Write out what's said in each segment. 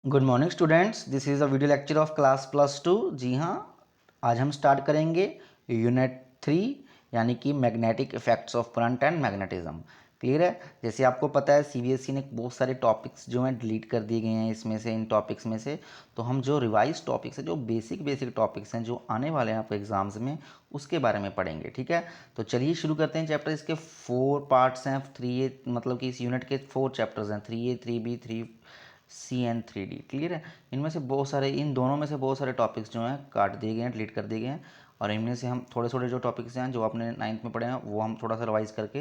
Good morning students, this is a video lecture of class +2। जी हाँ, आज हम start करेंगे यूनिट 3 यानी कि magnetic effects of current and magnetism. Clear है। जैसे आपको पता है सीबीएसई ने बहुत सारे टॉपिक्स जो हैं डिलीट कर दिए गए हैं इसमें से, इन टॉपिक्स में से। तो हम जो रिवाइज टॉपिक्स हैं, जो बेसिक टॉपिक्स हैं जो आने वाले हैं आपके एग्जाम्स में, उसके बारे में पढ़ेंगे। ठीक है, तो चलिए शुरू करते हैं। चैप्टर इसके 4 पार्ट्स हैं। 3A मतलब कि इस यूनिट के 4 चैप्टर्स हैं, 3A 3B 3C and 3D। Clear है। इनमें से बहुत सारे, इन दोनों में से बहुत सारे टॉपिक्स जो हैं काट दिए गए हैं, डिलीट कर दिए गए हैं। और इनमें से हम थोड़े थोड़े जो टॉपिक्स हैं जो आपने 9th में पढ़े हैं वो हम थोड़ा सा रिवाइज करके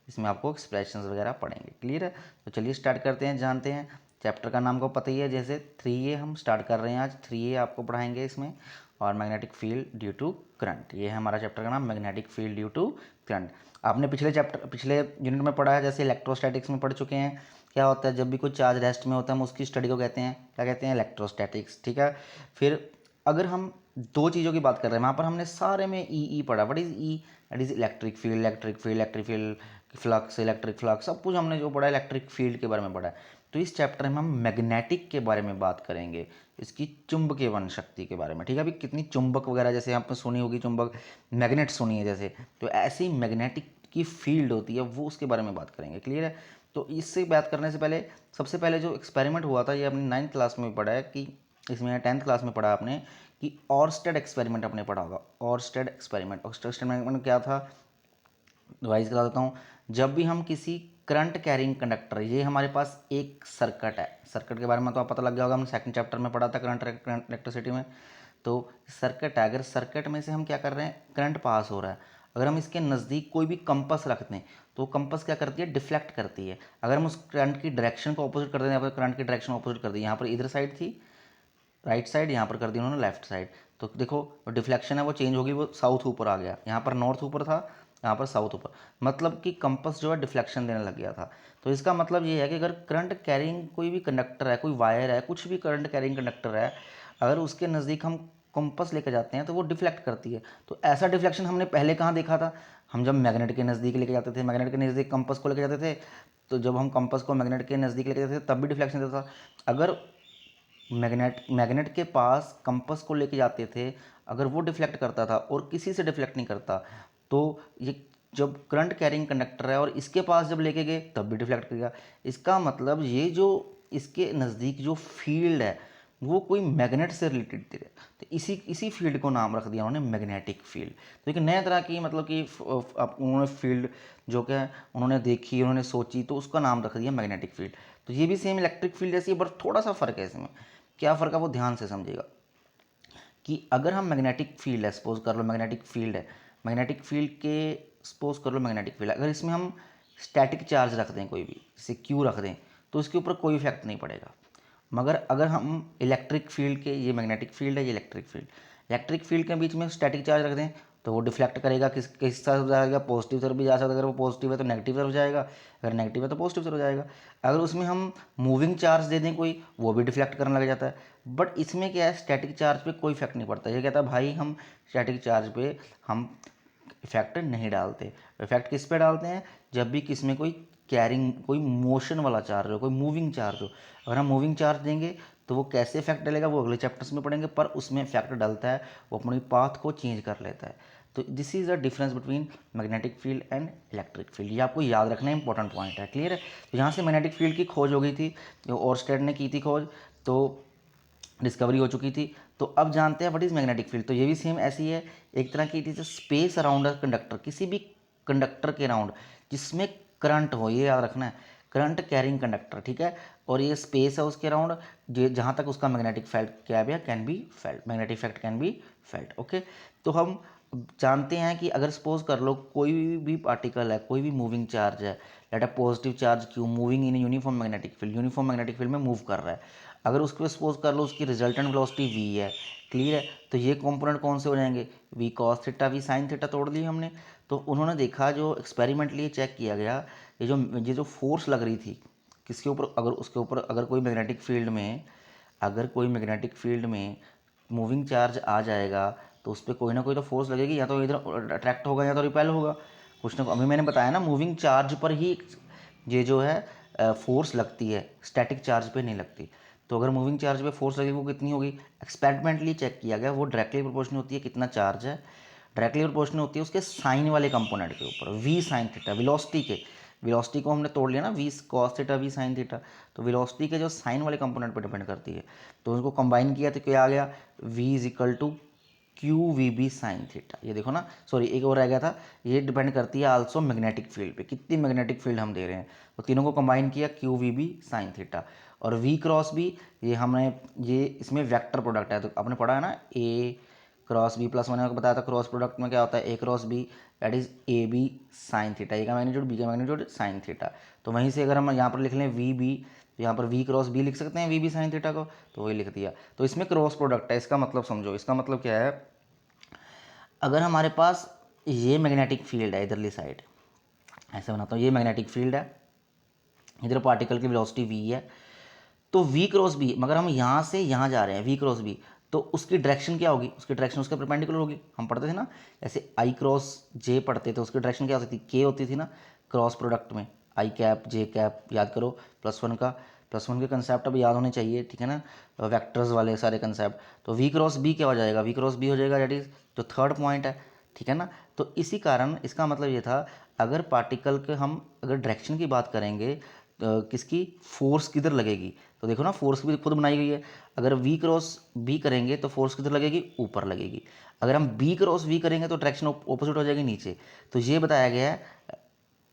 इसमें आपको एक्सप्रेशंस वगैरह पढ़ेंगे। क्लियर है। तो चलिए स्टार्ट करते हैं, जानते हैं। चैप्टर का नाम को पता ही है, जैसे 3A हम स्टार्ट कर रहे हैं आज। 3A आपको पढ़ाएंगे इसमें, और magnetic field due to current. ये है हमारा चैप्टर का नाम, magnetic field due to current. आपने पिछले यूनिट में पढ़ा है, जैसे इलेक्ट्रोस्टैटिक्स में पढ़ चुके हैं। क्या होता है, जब भी कोई चार्ज रेस्ट में होता है हम उसकी स्टडी को कहते हैं, क्या कहते हैं, इलेक्ट्रोस्टैटिक्स। ठीक है। फिर अगर हम दो चीज़ों की बात कर रहे हैं, वहाँ पर हमने सारे में ई पढ़ा। What is E? That is electric field, flux, electric flux, सब कुछ हमने जो पढ़ा है इलेक्ट्रिक फील्ड के बारे में पढ़ा है। तो इस चैप्टर में हम मैग्नेटिक के बारे में बात करेंगे, इसकी चुंबकीय वन शक्ति के बारे में। ठीक है। अभी कितनी चुंबक वगैरह, जैसे आपने सुनी होगी चुंबक, मैग्नेट सुनी है जैसे, तो ऐसी मैग्नेटिक की फील्ड होती है वो, उसके बारे में बात करेंगे। क्लियर है। तो इससे बात करने से पहले, सबसे पहले जो एक्सपेरिमेंट हुआ था, ये अपनी 9th क्लास में पढ़ा है कि इसमें 10th क्लास में पढ़ा आपने कि ऑर्स्टेड एक्सपेरिमेंट आपने पढ़ा होगा। ऑर्स्टेड एक्सपेरिमेंट क्या था, रिवाइज करा देता हूँ। जब भी हम किसी करंट कैरिंग कंडक्टर, ये हमारे पास एक सर्किट है, सर्किट के बारे में तो आप पता लग गया होगा, हमने सेकंड चैप्टर में पढ़ा था करंट इलेक्ट्रिसिटी में। तो सर्किट है, अगर सर्किट में से हम क्या कर रहे हैं, करंट पास हो रहा है, अगर हम इसके नज़दीक कोई भी कंपस रखते हैं तो कंपस क्या करती है, डिफ्लेक्ट करती है। अगर हम उस करंट की डायरेक्शन को ऑपोजिट कर दें, यहाँ पर करंट की डायरेक्शन ऑपोजिट कर दी, यहाँ पर इधर साइड थी राइट साइड, यहाँ पर कर दी उन्होंने लेफ्ट साइड, तो देखो डिफ्लेक्शन है वो चेंज होगी, वो साउथ ऊपर आ गया, यहाँ पर नॉर्थ ऊपर था, यहाँ पर साउथ ऊपर, मतलब कि कंपस जो है डिफ्लेक्शन देने लग गया था। तो इसका मतलब ये है कि अगर करंट कैरिंग कोई भी कंडक्टर है, कोई वायर है, कुछ भी करंट कैरिंग कंडक्टर है, अगर उसके नज़दीक हम कंपस लेकर जाते हैं तो वो डिफ्लेक्ट करती है। तो ऐसा डिफ्लेक्शन हमने पहले कहाँ देखा था, हम जब मैग्नेट के नज़दीक लेके जाते थे, मैग्नेट के नज़दीक कंपस को लेके जाते थे, तो जब हम कंपस को मैग्नेट के नज़दीक लेके जाते थे तब भी डिफ्लेक्शन देता था। अगर मैग्नेट के पास कंपस को लेके जाते थे, अगर वो डिफ्लेक्ट करता था और किसी से डिफ्लेक्ट नहीं करता, तो ये जब करंट कैरिंग कंडक्टर है और इसके पास जब लेके गए तब भी डिफ्लेक्ट करेगा। इसका मतलब ये जो इसके नज़दीक जो फील्ड है वो कोई मैग्नेट से रिलेटेड थी, तो इसी फील्ड को नाम रख दिया उन्होंने मैग्नेटिक फील्ड। तो एक नया तरह की, मतलब कि उन्होंने फील्ड जो क्या उन्होंने देखी, उन्होंने सोची, तो उसका नाम रख दिया मैग्नेटिक फील्ड। तो ये भी सेम इलेक्ट्रिक फील्ड जैसी है, बट थोड़ा सा फ़र्क है इसमें। क्या फ़र्क है वो ध्यान से समझिएगा कि अगर हम मैग्नेटिक फील्ड है, सपोज कर लो मैग्नेटिक फील्ड है, मैग्नेटिक फील्ड के सपोज कर लो मैग्नेटिक फील्ड, अगर इसमें हम स्टैटिक चार्ज रख दें, कोई भी जैसे क्यू रख दें, तो इसके ऊपर कोई इफेक्ट नहीं पड़ेगा। मगर अगर हम इलेक्ट्रिक फील्ड के, ये मैग्नेटिक फील्ड है, ये इलेक्ट्रिक फील्ड के बीच में स्टैटिक चार्ज रख दें तो वो डिफ्लेक्ट करेगा, किस तरफ जाएगा, पॉजिटिव तरफ भी जा सकता है, अगर वो पॉजिटिव है तो नेगेटिव तरफ जाएगा, अगर नेगेटिव है तो पॉजिटिव तरफ जाएगा। अगर उसमें हम मूविंग चार्ज दे दें कोई, वो भी डिफ्लेक्ट करने लग जाता है। बट इसमें क्या है, स्टैटिक चार्ज पे कोई इफेक्ट नहीं पड़ता। ये कहता है भाई हम स्टैटिक चार्ज पे हम इफेक्ट नहीं डालते। इफेक्ट किस पे डालते हैं, जब भी किस में कोई कैरिंग, कोई मोशन वाला चार्ज हो, कोई मूविंग चार्ज हो। अगर हम मूविंग चार्ज देंगे तो वो कैसे इफेक्ट डालेगा वो अगले चैप्टर्स में पढ़ेंगे, पर उसमें इफेक्ट डालता है, वो अपनी पाथ को चेंज कर लेता है। तो this is the difference between magnetic field and electric field. ये आपको याद रखना इंपॉर्टेंट पॉइंट है। क्लियर है। तो यहाँ से मैग्नेटिक फील्ड की खोज हो गई थी, जो ओरस्टेड ने की थी खोज, तो डिस्कवरी हो चुकी थी। तो अब जानते हैं व्हाट इज़ मैग्नेटिक फील्ड। तो ये भी सेम ऐसी है, एक तरह की it is space around a conductor, किसी भी कंडक्टर के अराउंड जिसमें करंट हो, ये याद रखना है, करंट कैरिंग कंडक्टर। ठीक है। और ये स्पेस है उसके अराउंड, जो जहाँ तक उसका मैग्नेटिक फील्ड क्या है, can be felt, magnetic effect can be felt. Okay. तो हम जानते हैं कि अगर सपोज कर लो कोई भी पार्टिकल है, कोई भी मूविंग चार्ज है, let a positive charge q moving in uniform magnetic field, uniform magnetic field में मूव कर रहा है, अगर उसको सपोज कर लो उसकी रिजल्टेंट वेलोसिटी वी है। क्लियर है। तो ये कंपोनेंट कौन से हो जाएंगे, v cos theta v sine theta, तोड़ लिए हमने। तो उन्होंने देखा, जो एक्सपेरिमेंटली चेक किया गया, ये जो फोर्स लग रही थी किसके ऊपर, अगर उसके ऊपर अगर कोई मैग्नेटिक फील्ड में, अगर कोई मैग्नेटिक फील्ड में मूविंग चार्ज आ जाएगा तो उस पर कोई ना कोई तो फोर्स लगेगी, या तो इधर अट्रैक्ट होगा या तो रिपेल होगा, कुछ ना। अभी मैंने बताया ना, मूविंग चार्ज पर ही ये जो है फोर्स लगती है, स्टैटिक चार्ज पे नहीं लगती। तो अगर मूविंग चार्ज पे फोर्स लगेगी वो कितनी होगी, एक्सपेरिमेंटली चेक किया गया, वो डायरेक्टली प्रोपोर्शनल होती है कितना चार्ज है, डायरेक्टली प्रोपोर्शनल होती है उसके साइन वाले कंपोनेंट के ऊपर, वी साइन थीटा, वेलोसिटी के, वेलोसिटी को हमने तोड़ लिया ना, v cos theta v sine theta, तो वेलोसिटी के जो साइन वाले कंपोनेंट पर डिपेंड करती है। तो उसको कंबाइन किया तो क्या आ गया, v is equal to q v B sine theta. ये देखो ना, सॉरी एक और रह गया था, ये डिपेंड करती है आल्सो मैग्नेटिक फील्ड पे, कितनी मैग्नेटिक फील्ड हम दे रहे हैं। तो तीनों को कंबाइन किया q v B sine theta, और वी क्रॉस बी, ये हमने ये इसमें वेक्टर प्रोडक्ट है, तो आपने पढ़ा है ना ए क्रॉस बी प्लस, मैंने आपको बताया था क्रॉस प्रोडक्ट में क्या होता है, A cross B that is A B sine theta, A का मैग्नीट्यूड बी का मैग्नीट्यूड साइन थीटा। तो वहीं से अगर हम यहाँ पर लिख लें वी बी, तो यहाँ पर वी क्रॉस बी लिख सकते हैं वी बी साइन थीटा को, तो वही लिख दिया। तो इसमें क्रॉस प्रोडक्ट है, इसका मतलब समझो, इसका मतलब क्या है, अगर हमारे पास ये मैग्नेटिक फील्ड है इधरली साइड, ऐसे बनाता हूँ, ये मैग्नेटिक फील्ड है, इधर पार्टिकल की वेलोसिटी v है, तो v क्रॉस बी, मगर हम यहाँ से यहाँ जा रहे हैं v क्रॉस बी, तो उसकी डायरेक्शन क्या होगी, उसकी डायरेक्शन उसके परपेंडिकुलर होगी। हम पढ़ते थे ना, जैसे आई क्रॉस जे पढ़ते थे, उसकी डायरेक्शन क्या होती थी, के होती थी ना क्रॉस प्रोडक्ट में, आई कैप जे कैप, याद करो प्लस वन के कंसेप्ट अब याद होने चाहिए, ठीक है ना, वेक्टर्स वाले सारे कंसेप्ट। तो वी क्रॉस बी क्या हो जाएगा, वी क्रॉस बी हो जाएगा दैट इज जो थर्ड पॉइंट है, ठीक है ना। तो इसी कारण इसका मतलब ये था, अगर पार्टिकल के हम अगर डायरेक्शन की बात करेंगे, किसकी, फोर्स किधर लगेगी, तो देखो ना फोर्स भी खुद बनाई गई है, अगर वी क्रॉस बी करेंगे तो फोर्स किधर लगेगी, ऊपर लगेगी, अगर हम बी क्रॉस वी करेंगे तो डायरेक्शन ऑपोजिट हो जाएगी, नीचे। तो ये बताया गया है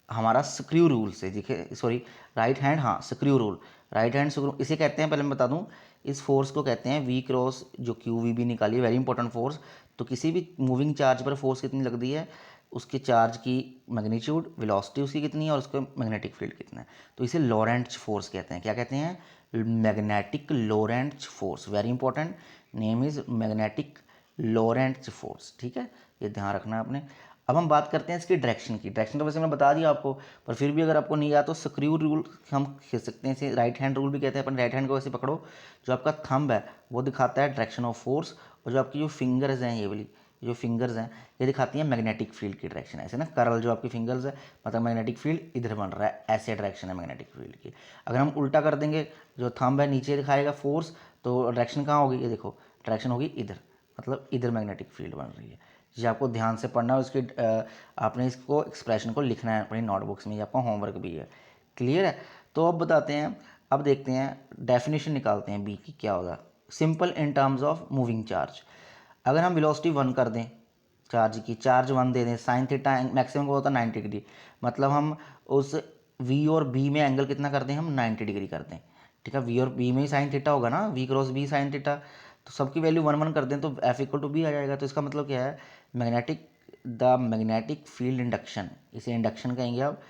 हमारा स्क्रू रूल से, देखिए सॉरी राइट हैंड, हाँ screw rule, right hand screw इसे कहते हैं, पहले मैं बता दूं, इस फोर्स को कहते हैं वी क्रॉस, जो क्यू वी बी निकाली, वेरी इंपॉर्टेंट फोर्स। तो किसी भी मूविंग चार्ज पर फोर्स कितनी लगती है, उसके चार्ज की मैग्नीट्यूड, वेलोसिटी उसकी कितनी है, और उसका मैग्नेटिक फील्ड कितना है, तो इसे लॉरेंट्ज फोर्स कहते हैं। क्या कहते हैं, magnetic Lorentz force, very important, name is magnetic Lorentz force, ठीक है, ये ध्यान रखना है आपने। अब हम बात करते हैं इसकी डायरेक्शन की, डायरेक्शन तो वैसे मैं बता दिया आपको, पर फिर भी अगर आपको नहीं आता तो स्क्रू रूल हम खींच सकते हैं, इसे राइट हैंड रूल भी कहते हैं। अपन राइट हैंड को वैसे पकड़ो, जो आपका थंब है वो दिखाता है डायरेक्शन ऑफ फोर्स, और जो आपकी जो फिंगर्स हैं, ये वाली जो फिंगर्स हैं ये दिखाती हैं मैग्नेटिक फील्ड की डायरेक्शन, ऐसे ना करल जो आपकी फिंगर्स है, मतलब मैग्नेटिक फील्ड इधर बन रहा है, ऐसे डायरेक्शन है मैग्नेटिक फील्ड की। अगर हम उल्टा कर देंगे, जो थंब है नीचे दिखाएगा फोर्स, तो डायरेक्शन कहाँ होगी, ये देखो डायरेक्शन होगी इधर, मतलब इधर मैग्नेटिक फील्ड बन रही है। ये आपको ध्यान से पढ़ना है, उसकी आपने इसको एक्सप्रेशन को लिखना है अपनी नोटबुक्स में, ये आपका होमवर्क भी है, क्लियर है। तो अब बताते हैं, अब देखते हैं डेफिनेशन निकालते हैं बी की क्या होगा, simple in terms of moving charge. अगर हम वेलोसिटी 1 कर दें, चार्ज की चार्ज 1 दे दें, साइन थीटा मैक्सिमम को होता है 90 डिग्री, मतलब हम उस वी और बी में एंगल कितना कर दें, हम 90 डिग्री कर दें, ठीक है, वी और बी में ही साइन थीटा होगा ना, v cross B sine theta, तो सबकी वैल्यू 1 1 कर दें तो एफ इक्वल टू बी आ जाएगा। तो इसका मतलब क्या है, magnetic the magnetic field induction, इसे इंडक्शन कहेंगे आप,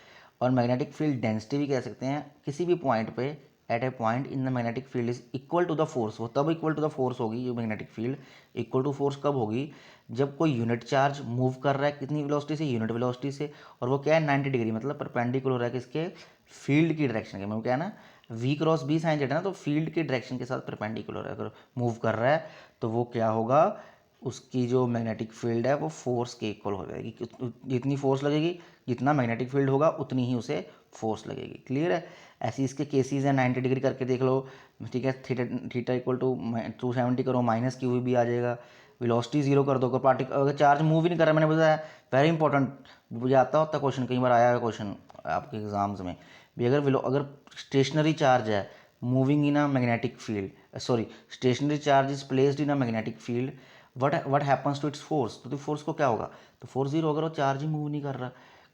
और मैग्नेटिक फील्ड डेंसिटी भी कह सकते हैं, किसी भी पॉइंट पे at a point in the magnetic field is equal to the force, वो तब इक्वल टू द फोर्स होगी, जो magnetic field equal to force कब होगी, जब कोई यूनिट चार्ज मूव कर रहा है कितनी वेलोसिटी से, यूनिट वेलोसिटी से, और वो क्या है 90 डिग्री, मतलब परपेंडिकुलर है किसके, फील्ड की डायरेक्शन के, मतलब क्या है ना v cross B sine theta ना, तो फील्ड की डायरेक्शन के साथ परपेंडिकुलर है, अगर मूव कर रहा है तो वो क्या होगा, उसकी जो मैग्नेटिक फील्ड है वो फोर्स के इक्वल हो जाएगी, जितनी फोर्स लगेगी, जितना मैग्नेटिक फील्ड होगा उतनी ही उसे फोर्स लगेगी, क्लियर है। ऐसी इसके केसेस हैं, 90 डिग्री करके देख लो, ठीक है, थीटा थीटा इक्वल टू 270 करो, माइनस क्यू भी आ जाएगा, वेलोसिटी जीरो कर दो, पार्टिकल अगर चार्ज मूव ही नहीं कर रहा, मैंने बताया वेरी इंपॉर्टेंट, मुझे आता होता क्वेश्चन, कई बार आया है क्वेश्चन आपके एग्जाम्स में भी, अगर स्टेशनरी चार्ज है moving in a magnetic field, sorry stationary charge is placed in a magnetic field, what happens to its force, तो फोर्स को क्या होगा, तो फोर्स जीरो होगा, चार्ज ही मूव नहीं कर रहा,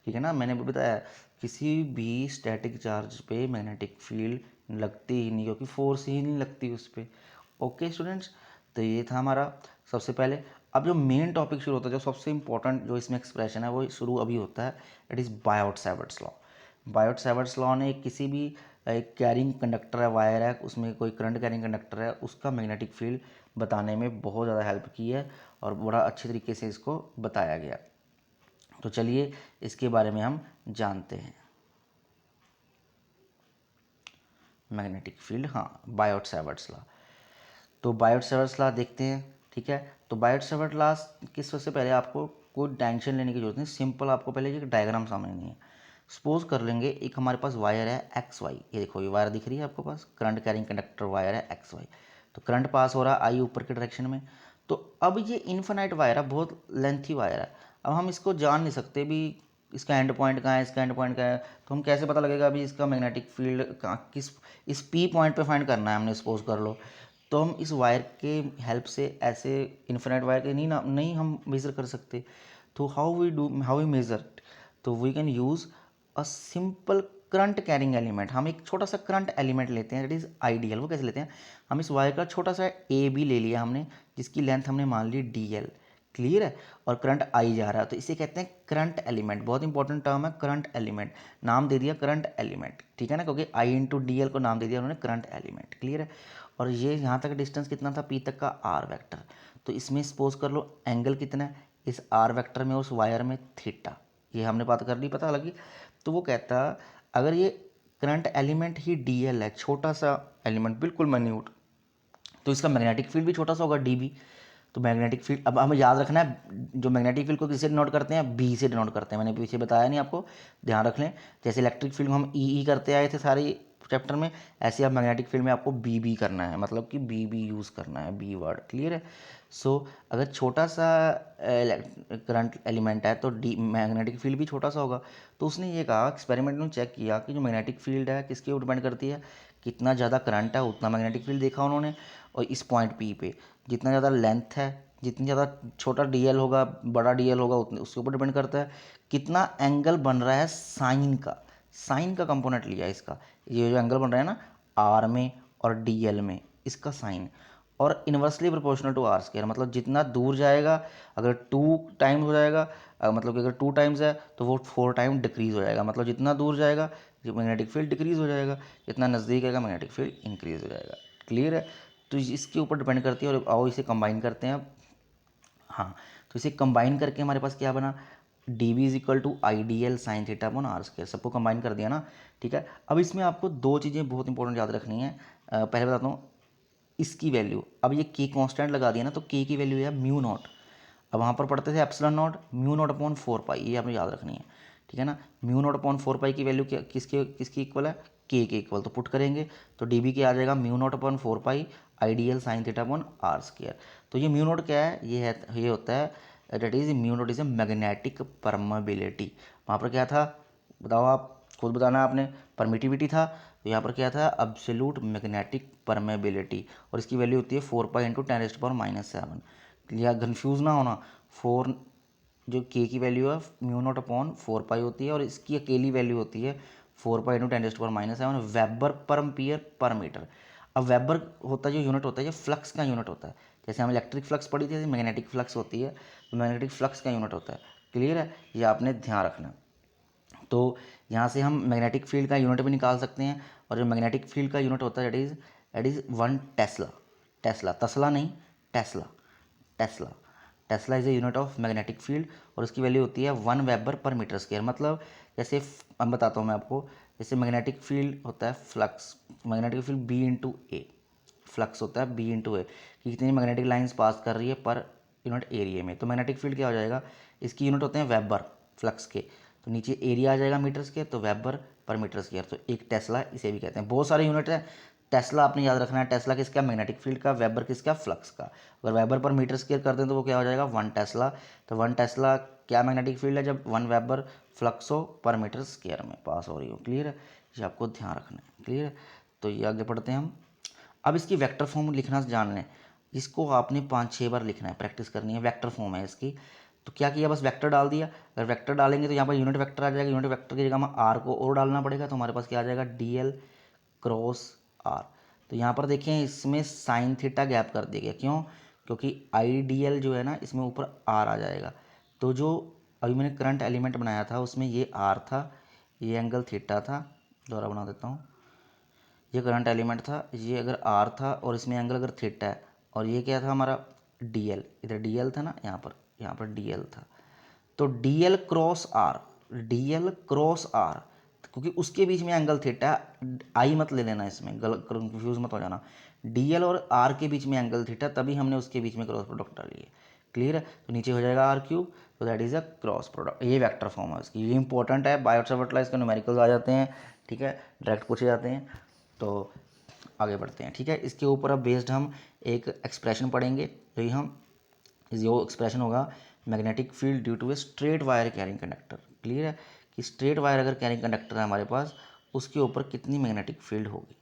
ठीक है ना। मैंने भी बताया किसी भी स्टैटिक चार्ज पे मैग्नेटिक फील्ड लगती ही नहीं, क्योंकि फोर्स ही नहीं लगती उस पर। ओके स्टूडेंट्स, तो ये था हमारा सबसे पहले। अब जो मेन टॉपिक शुरू होता है, जो सबसे इंपॉर्टेंट जो इसमें एक्सप्रेशन है वो शुरू अभी होता है, इट इज़ बायोट-सैवर्ट्स लॉ। बायोट-सैवर्ट्स लॉ ने किसी भी एक कैरिंग कंडक्टर है, वायर है, उसमें कोई करंट कैरिंग कंडक्टर है, उसका मैग्नेटिक फील्ड बताने में बहुत ज़्यादा हेल्प की है, और बड़ा अच्छे तरीके से इसको बताया गया। तो चलिए इसके बारे में हम जानते हैं, मैग्नेटिक फील्ड, हाँ बायोट-सैवर्ट्स लॉ। तो बायोट-सैवर्ट्स लॉ देखते हैं, ठीक है। तो बायोट-सैवर्ट्स लॉ की सबसे पहले आपको कोई टेंशन लेने की जरूरत नहीं, सिंपल आपको पहले एक डायग्राम समझनी है। सपोज कर लेंगे एक हमारे पास वायर है एक्स वाई, ये देखो ये वायर दिख रही है आपको पास, करंट कैरिंग कंडक्टर वायर है एक्स वाई, तो करंट पास हो रहा है आई ऊपर के डायरेक्शन में। तो अब ये इनफाइनाइट वायर है, बहुत लेंथी वायर है, अब हम इसको जान नहीं सकते भी इसका एंड पॉइंट कहाँ है, इसका एंड पॉइंट कहाँ है, तो हम कैसे पता लगेगा अभी इसका मैग्नेटिक फील्ड कहाँ, किस इस पी पॉइंट पे फाइंड करना है हमने, सपोज कर लो। तो हम इस वायर के हेल्प से ऐसे इन्फिनाइट वायर के नहीं हम मेज़र कर सकते। तो हाउ वी मेज़र, तो we can use a simple current carrying element. हम एक छोटा सा करंट एलिमेंट लेते हैं, दैट इज़ आइडियल। वो कैसे लेते हैं, हम इस वायर का छोटा सा ए बी ले लिया हमने, जिसकी लेंथ हमने मान ली डी एल, क्लियर है, और करंट आई जा रहा है, तो इसे कहते हैं करंट एलिमेंट। बहुत इंपॉर्टेंट टर्म है करंट एलिमेंट, नाम दे दिया करंट एलिमेंट, ठीक है ना, क्योंकि आई इंटू डी एल को नाम दे दिया उन्होंने करंट एलिमेंट, क्लियर है। और ये यहाँ तक डिस्टेंस कितना था, पी तक का आर वेक्टर, तो इसमें सपोज कर लो एंगल कितना है इस आर वेक्टर में उस वायर में, थीटा, ये हमने बात कर ली, पता लगी। तो वो कहता अगर ये करंट एलिमेंट ही डी एल है, छोटा सा एलिमेंट बिल्कुल माइन्यूट, तो इसका मैग्नेटिक फील्ड भी छोटा सा होगा डी बी। तो मैग्नेटिक फील्ड अब हमें याद रखना है, जो मैग्नेटिक फील्ड को किससे डिनोट करते हैं, बी से डिनोट करते हैं, मैंने पीछे बताया नहीं आपको, ध्यान रख लें। जैसे इलेक्ट्रिक फील्ड को हम ई करते आए थे सारे चैप्टर में, ऐसे अब मैग्नेटिक फील्ड में आपको बी करना है, मतलब कि बी यूज़ करना है, बी वर्ड, क्लियर है। सो अगर छोटा सा करंट एलिमेंट है तो डी मैग्नेटिक फील्ड भी छोटा सा होगा। तो उसने ये कहा, एक्सपेरिमेंट में चेक किया कि जो मैग्नेटिक फील्ड है किसके ऊपर डिपेंड करती है, कितना ज़्यादा करंट है उतना मैग्नेटिक फील्ड देखा उन्होंने, और इस पॉइंट पी पे जितना ज़्यादा लेंथ है, जितनी ज़्यादा छोटा डीएल होगा बड़ा डीएल होगा उतने उसके ऊपर डिपेंड करता है कितना एंगल बन रहा है साइन का कंपोनेंट लिया इसका, ये जो एंगल बन रहा है ना आर में और डीएल में, इसका साइन, और inversely proportional to r square, मतलब जितना दूर जाएगा, अगर 2 टाइम्स हो जाएगा, मतलब कि अगर 2 टाइम्स है तो वो 4 टाइम डिक्रीज हो जाएगा, मतलब जितना दूर जाएगा मैग्नेटिक फील्ड डिक्रीज हो जाएगा, जितना नज़दीक आएगा मैग्नेटिक फील्ड इंक्रीज हो जाएगा, क्लियर है। तो इसके ऊपर डिपेंड करती है, और आओ इसे कंबाइन करते हैं। हाँ, तो इसे कंबाइन करके हमारे पास क्या बना, d B is equal to I d l sine theta upon r square, सबको कंबाइन कर दिया ना, ठीक है। अब इसमें आपको दो चीज़ें बहुत इंपॉर्टेंट याद रखनी है। पहले बताता हूँ इसकी वैल्यू, अब ये के कांस्टेंट लगा दिया ना, तो के की वैल्यू है म्यू नॉट, अब वहाँ पर पढ़ते थे epsilon not, mu naught upon 4 पाई, ये आपने याद रखनी है, ठीक है ना। म्यू नॉट अपॉन 4 पाई की वैल्यू क्या किसकी इक्वल है, के इक्वल, तो पुट करेंगे तो डी बी के आ जाएगा mu naught upon 4 pi I d l sine theta upon r square. तो ये म्यू नॉट क्या है, ये होता है that is mu naught is a magnetic permeability. वहाँ पर क्या था बताओ, आप खुद बताना आपने, परमिटिविटी था, तो यहाँ पर क्या था अब्सोल्यूट मैग्नेटिक परमेबिलिटी, और इसकी वैल्यू होती है 4 पाई इंटू 10⁻⁷। या कंफ्यूज ना होना, 4 जो के की वैल्यू है म्यू नॉट अपॉन 4 पाई होती है, और इसकी अकेली वैल्यू होती है 4 पाई इंटू 10⁻⁷ वेबर पर एम्पियर पर मीटर। अब वेबर होता है जो यूनिट होता है, ये फ्लक्स का यूनिट होता है, जैसे हम इलेक्ट्रिक फ्लक्स पढ़ी थी मैग्नेटिक फ्लक्स होती है, तो मैग्नेटिक फ्लक्स का यूनिट होता है, क्लियर है, ये आपने ध्यान रखना। तो यहाँ से हम मैग्नेटिक फील्ड का यूनिट भी निकाल सकते हैं, और जो मैग्नेटिक फील्ड का यूनिट होता है दैट इज़ 1 टेस्ला, तसला नहीं, Tesla, Tesla Tesla is a unit of magnetic field, और उसकी वैल्यू होती है 1 वेबर पर मीटर स्क्वायर। मतलब जैसे अब बताता हूँ मैं आपको, जैसे मैग्नेटिक फील्ड होता है flux, magnetic field B into A, flux होता है बी इंटू ए, कि कितनी मैग्नेटिक लाइंस पास कर रही है पर यूनिट एरिया में, तो मैग्नेटिक फील्ड क्या हो जाएगा, इसकी यूनिट होते हैं वेबर फ्लक्स के, तो नीचे एरिया आ जाएगा मीटर स्क्वायर, तो वेबर पर मीटर स्क्वायर, तो 1 टेस्ला इसे भी कहते हैं। बहुत सारे यूनिट हैं, टेस्ला आपने याद रखना है, टेस्ला किसका, मैग्नेटिक फील्ड का, वेबर किसका, फ्लक्स का। अगर वेबर पर मीटर स्क्वायर कर दें तो वो क्या हो जाएगा 1 टेस्ला, तो 1 टेस्ला क्या मैग्नेटिक फील्ड है, जब 1 वेबर फ्लक्स हो पर मीटर स्क्वायर में पास हो रही हो, क्लियर है, ये आपको ध्यान रखना है, क्लियर है। तो ये आगे पढ़ते हैं हम। अब इसकी वेक्टर फॉर्म लिखना जान लें, इसको आपने 5-6 बार लिखना है, प्रैक्टिस करनी है, वेक्टर फॉर्म है इसकी। तो क्या किया, बस वेक्टर डाल दिया, अगर वेक्टर डालेंगे तो यहाँ पर यूनिट वेक्टर आ जाएगा, यूनिट वेक्टर की जगह में आर को और डालना पड़ेगा, तो हमारे पास क्या आ जाएगा डी एल क्रॉस आर। तो यहाँ पर देखें इसमें साइन थीटा गैप कर दिया गया, क्यों, क्योंकि आई डी एल जो है ना इसमें ऊपर आर आ जाएगा, तो जो अभी मैंने करंट एलिमेंट बनाया था उसमें ये आर था, ये एंगल थीटा था, दोबारा बना देता हूँ, ये करंट एलिमेंट था, ये अगर आर था और इसमें एंगल अगर थीटा है, और ये क्या था हमारा डी एल, इधर डी एल था ना, यहाँ पर डी एल था, तो d l cross r, d l cross r, क्योंकि उसके बीच में एंगल थीटा, आई मत ले लेना इसमें, गलत कंफ्यूज मत हो जाना, डी एल और आर के बीच में एंगल थीटा, तभी हमने उसके बीच में क्रॉस प्रोडक्ट डाली है, क्लियर है। तो नीचे हो जाएगा आर क्यूब, तो that is a cross product. ये वेक्टर फॉर्म है इसकी, ये इंपॉर्टेंट है। बायोट-सावर्ट लॉ इसके न्यूमेरिकल्स आ जाते हैं, ठीक है, डायरेक्ट पूछे जाते हैं। तो आगे बढ़ते हैं, ठीक है। इसके ऊपर अब बेस्ड हम एक एक्सप्रेशन पढ़ेंगे। तो ये हम जो एक्सप्रेशन होगा, magnetic field due to a straight wire carrying conductor. Clear है कि स्ट्रेट वायर अगर कैरिंग कंडक्टर है हमारे पास, उसके ऊपर कितनी मैग्नेटिक फील्ड होगी।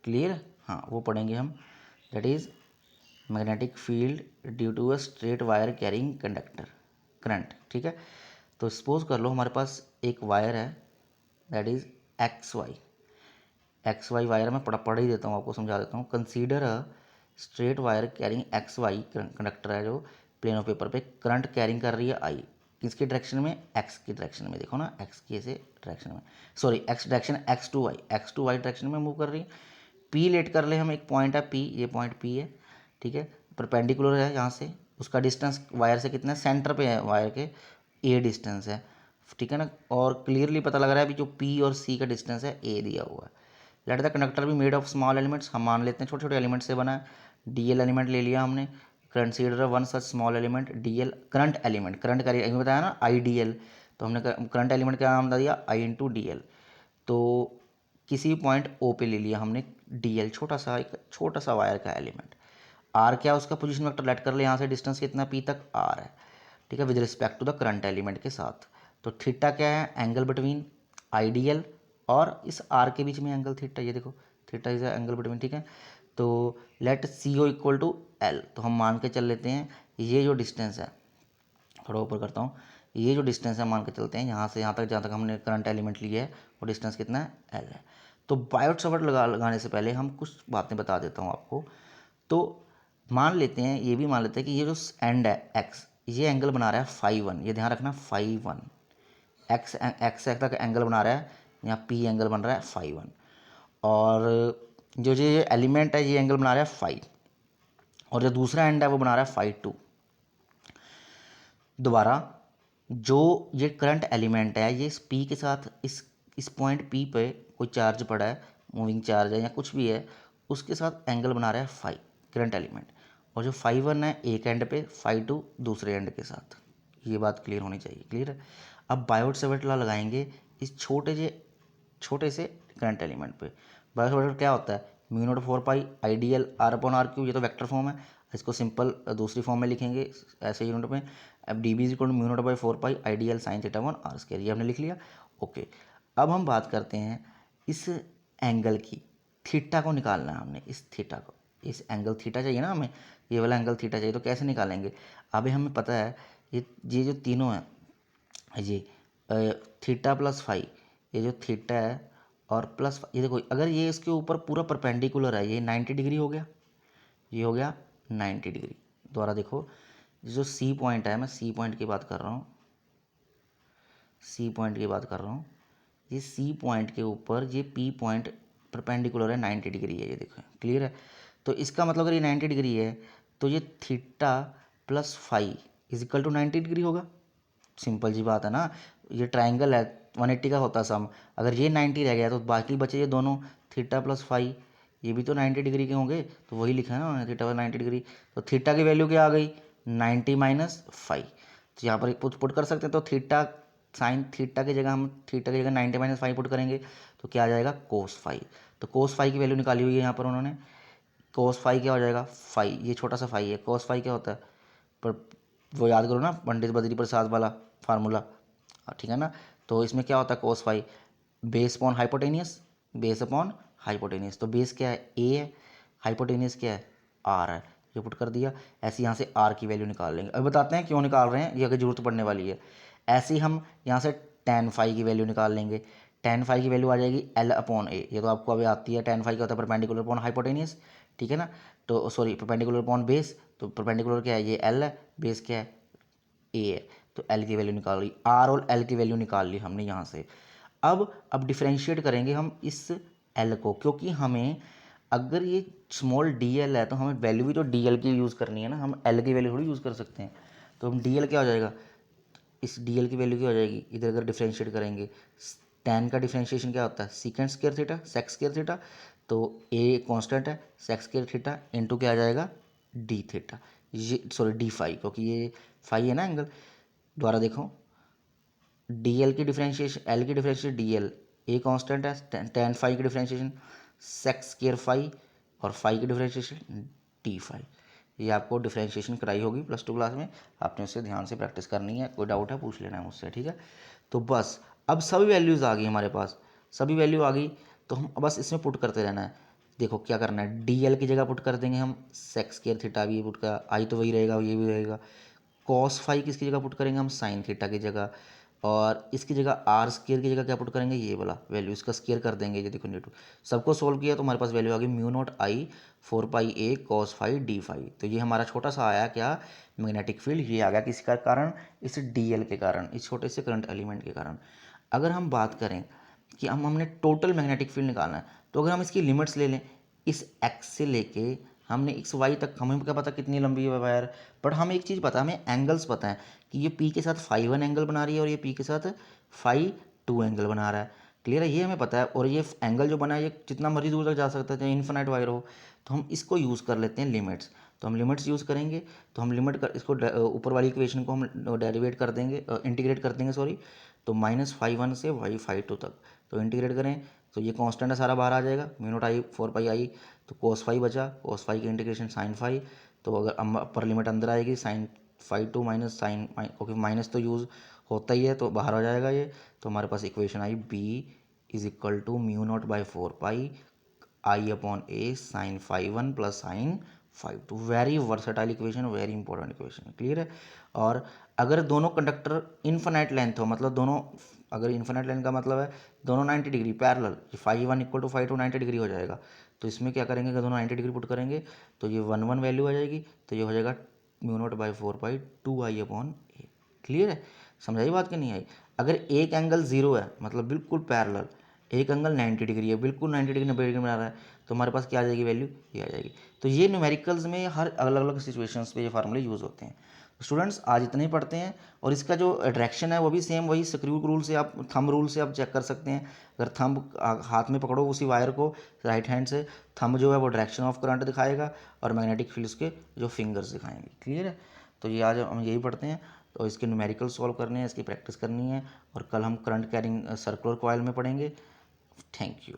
क्लियर है, हाँ वो पढ़ेंगे हम। That is magnetic field due to a straight wire carrying conductor current, ठीक है। तो सपोज कर लो हमारे पास एक वायर है, that is x y wire में पढ़ ही देता हूँ, आपको समझा देता हूँ। Consider a straight wire carrying x y conductor है जो प्लेन ऑफ पेपर पे करंट कैरिंग कर रही है आई, किसके डायरेक्शन में, एक्स की डायरेक्शन में। देखो ना, एक्स की ऐसे डायरेक्शन में, sorry x direction x to y direction में मूव कर रही है। पी लेट कर ले हम, एक पॉइंट है पी, ये पॉइंट पी है, ठीक है, परपेंडिकुलर है यहाँ से, उसका डिस्टेंस वायर से कितना है, सेंटर पे है वायर के ए डिस्टेंस है, ठीक है ना। और क्लियरली पता लग रहा है अभी जो पी और सी का डिस्टेंस है ए दिया हुआ है। लेट द कंडक्टर भी मेड ऑफ स्मॉल एलिमेंट्स, हम मान लेते हैं छोटे छोटे एलिमेंट से बना है। डीएल एलिमेंट ले लिया हमने, consider one such small element DL current element, current का बताया ना आई डी एल, तो हमने करंट एलिमेंट का नाम दिया आई इंटू डी एल। तो किसी पॉइंट ओ पे ले लिया हमने डी एल, छोटा सा वायर का एलिमेंट। आर क्या उसका पोजीशन वेक्टर, लेट कर ले यहाँ से डिस्टेंस कितना पी तक आर है, ठीक है, with respect to the current element के साथ। तो थीटा क्या है, एंगल बिटवीन आइडियल और इस आर के बीच में एंगल थीटा, ये देखो थीटा इज एंगल बिटवीन, ठीक है। तो let C O equal to l, तो हम मान के चल लेते हैं ये जो डिस्टेंस है, थोड़ा ऊपर करता हूँ, ये जो डिस्टेंस है मान के चलते हैं यहाँ से यहाँ तक, जहाँ तक हमने करंट एलिमेंट लिया है वो डिस्टेंस कितना है, एल है। तो बायोट-सावर्ट लगाने से पहले हम कुछ बातें बता देता हूँ आपको। तो मान लेते हैं, ये भी मान लेते हैं कि ये जो एंड है एक्स, ये एंगल बना रहा है फाइव वन, ये ध्यान रखना फाइव वन, एक्स तक एंगल बना रहा है, यहाँ पी एंगल बन रहा है फाइव वन, और जो ये एलिमेंट है ये एंगल बना रहा है फाइव, और जो दूसरा एंड है वो बना रहा है फाइव टू। दोबारा जो ये करंट एलिमेंट है, ये इस पी के साथ इस पॉइंट पी पे कोई चार्ज पड़ा है, मूविंग चार्ज है या कुछ भी है, उसके साथ एंगल बना रहा है फाइव करंट एलिमेंट, और जो फाइव वन है एक एंड पे, फाइव टू दूसरे एंड के साथ। ये बात क्लियर होनी चाहिए, क्लियर है। अब बायोट-सावर्ट लॉ लगाएंगे इस छोटे से करंट एलिमेंट पे। बायोट-सावर्ट क्या होता है, mu naught 4 pi I d l r upon r cube, ये तो वेक्टर फॉर्म है, इसको सिंपल दूसरी फॉर्म में लिखेंगे ऐसे यूनिट में। अब d B is equal to mu naught by 4 pi I d l sine theta one r square, ये हमने लिख लिया, ओके। अब हम बात करते हैं इस एंगल की, थीटा को निकालना है हमने, इस थीटा को, इस एंगल थीटा चाहिए ना हमें, ये वाला एंगल थीटा चाहिए, तो कैसे निकालेंगे। अभी हमें पता है ये जो तीनों हैं, ये थीटा प्लस फाइव, ये जो थीटा है और प्लस ये देखो, अगर ये इसके ऊपर पूरा परपेंडिकुलर है, ये 90 डिग्री हो गया, ये हो गया 90 डिग्री। दोबारा देखो, जो सी पॉइंट है, मैं सी पॉइंट की बात कर रहा हूँ, सी पॉइंट की बात कर रहा हूँ, ये सी पॉइंट के ऊपर ये पी पॉइंट परपेंडिकुलर है, 90 डिग्री है, ये देखो क्लियर है। तो इसका मतलब अगर ये 90 डिग्री है, तो ये theta plus five is equal to 90 degree होगा। सिंपल सी बात है ना, ये ट्राइंगल है, 180 का होता सम, अगर ये 90 रह गया तो बाकी बचे ये दोनों, थीटा प्लस फाइव, ये भी तो 90 डिग्री के होंगे, तो वही लिखा है ना उन्होंने, थीटा प्लस 90 डिग्री। तो थीटा की वैल्यू क्या आ गई, 90 माइनस फाइव, तो यहाँ पर एक पुट कर सकते हैं। तो थीटा साइन थीटा की जगह हम थीटा की जगह 90 माइनस फाइव पुट करेंगे, तो क्या आ जाएगा, कोस फाइव। तो कोस फाइव की वैल्यू निकाली हुई है यहाँ पर उन्होंने, कोस फाइव क्या हो जाएगा, फाइव, ये छोटा सा फाइव है, कोस फाइव क्या होता है, पर वो याद करो ना पंडित बद्री प्रसाद वाला फार्मूला, ठीक है ना। तो इसमें क्या होता है, cos five base upon hypotenuse, base upon hypotenuse, तो बेस क्या है, ए है, हाइपोटेनियस क्या है, आर है, ये पुट कर दिया। ऐसे यहाँ से आर की वैल्यू निकाल लेंगे, अब बताते हैं क्यों निकाल रहे हैं, ये अगर जरूरत पड़ने वाली है। ऐसे ही हम यहाँ से टेन फाइव की वैल्यू निकाल लेंगे, टेन फाइव की वैल्यू आ जाएगी एल अपॉन ए, ये तो आपको अभी आती है, टेन फाइव क्या होता है, परपेंडिकुलर अपॉन हाइपोटेनियस, ठीक है ना। तो सॉरी परपेंडिकुलर अपॉन बेस, तो परपेंडिकुलर क्या है, ये एल है, बेस क्या है, ए है, तो एल की वैल्यू निकाल ली, आर और एल की वैल्यू निकाल ली हमने यहाँ से। अब डिफ्रेंशिएट करेंगे हम इस एल को, क्योंकि हमें अगर ये स्मॉल डी एल है तो हमें वैल्यू भी तो डी एल की यूज़ करनी है ना, हम एल की वैल्यू थोड़ी यूज़ कर सकते हैं। तो हम डी एल क्या हो जाएगा, इस डी एल की वैल्यू क्या हो जाएगी, इधर अगर डिफ्रेंशिएट करेंगे, टेन का डिफ्रेंशिएशन क्या होता है, secant square theta, sex square theta, तो ए कांस्टेंट है सेक स्क्वायर थीटा इंटू क्या आ जाएगा डी थीटा, ये सॉरी डी फाई, क्योंकि ये फाई है ना एंगल। दोबारा देखो, डी एल की डिफ्रेंशिएशन, एल की differentiation D L, a constant है, टेन फाई की डिफ्रेंशिएशन सेक स्क्वायर फाई, और फाई की डिफ्रेंशिएशन डी फाई। ये आपको डिफ्रेंशिएशन कराई होगी +2 क्लास में, आपने उससे ध्यान से प्रैक्टिस करनी है, कोई डाउट है पूछ लेना है मुझसे, ठीक है। तो बस अब सभी वैल्यूज़ आ गई हमारे पास, सभी वैल्यू आ गई, तो हम बस इसमें पुट करते रहना है। देखो क्या करना है, डी एल की जगह पुट कर देंगे हम सेक स्क्वायर थीटा, भी पुट कर, आई तो वही रहेगा, ये भी रहेगा। कॉस फाई किसकी जगह पुट करेंगे हम साइन थीटा की जगह, और इसकी जगह आर स्क्वायर की जगह क्या पुट करेंगे, ये वाला वैल्यू इसका स्क्वायर कर देंगे। ये देखो नीटू सबको सोल्व किया तो हमारे पास वैल्यू आ गई mu not I 4 pi A cos phi D phi. तो ये हमारा छोटा सा आया क्या, मैग्नेटिक फील्ड, ये आ गया किसका कारण, इस डी एल के कारण, इस छोटे से करंट एलिमेंट के कारण। अगर हम बात करें कि हमने टोटल मैग्नेटिक फील्ड निकालना है, तो अगर हम इसकी लिमिट्स ले लें, इस एक्स से लेके हमने एक्स वाई तक, हमें क्या पता कितनी लंबी है वायर, बट हमें एक चीज़ पता है, हमें एंगल्स पता है कि ये पी के साथ फाई 1 एंगल बना रही है और ये पी के साथ फाई 2 एंगल बना रहा है। क्लियर है, ये हमें पता है। और ये एंगल जो बना है ये जितना मर्जी दूर तक जा सकता है, चाहे इन्फिनाइट वायर हो। तो हम इसको यूज़ कर लेते हैं लिमिट्स। तो हम लिमिट्स यूज़ करेंगे, तो हम लिमिट कर इसको ऊपर वाली इक्वेशन को हम डेरिवेट कर देंगे, इंटीग्रेट कर देंगे सॉरी। तो -φ1 से y φ2 तक, तो इंटीग्रेट करें तो ये कांस्टेंट है सारा बाहर आ जाएगा, म्यू नॉट आई 4 पाई आई, तो कोस फाई बचा, कोस फाई की इंटीग्रेशन साइन फाई। तो अगर अपर लिमिट अंदर आएगी साइन φ2 माइनस साइन, क्योंकि माइनस तो यूज़ होता ही है तो बाहर आ जाएगा ये। तो हमारे पास equation I B is equal to mu naught by 4 pi आई/a sine φ1 plus sine φ2। Very versatile equation, very important equation, clear है। और अगर दोनों कंडक्टर इन्फिनाइट लेंथ हो, मतलब दोनों, अगर इन्फिनाइट लेंथ का मतलब है दोनों 90 degree parallel, φ1 equal to φ2 90 degree हो जाएगा। तो इसमें क्या करेंगे, अगर दोनों 90 डिग्री पुट करेंगे तो ये 1 1 वैल्यू आ जाएगी, तो ये हो जाएगा mu naught by 4 pi 2i/a। Clear है, समझाई बात कि नहीं आई। अगर एक एंगल 0 है, मतलब बिल्कुल पैरेलल, एक एंगल 90 डिग्री है, बिल्कुल 90 डिग्री 90 डिग्री बना रहा है, तो हमारे पास क्या आ जाएगी वैल्यू, ये आ जाएगी। तो ये न्यूमेरिकल्स में हर अलग अलग सिचुएशंस पे ये फार्मूले यूज़ होते हैं। स्टूडेंट्स आज इतना ही पढ़ते हैं, और इसका जो डायरेक्शन है वो भी सेम वही स्क्रू रूल से, आप थंब रूल से आप चेक कर सकते हैं। अगर थंब हाथ में पकड़ो उसी वायर को राइट हैंड से, थंब जो है वो डायरेक्शन ऑफ करंट दिखाएगा और मैग्नेटिक फील्ड्स के जो फिंगर्स दिखाएंगे। क्लियर है, तो ये आज हम यही पढ़ते हैं। तो इसके न्यूमेरिकल सॉल्व करने हैं, इसकी प्रैक्टिस करनी है, और कल हम करंट कैरिंग सर्कुलर कॉइल में पढ़ेंगे। Thank you.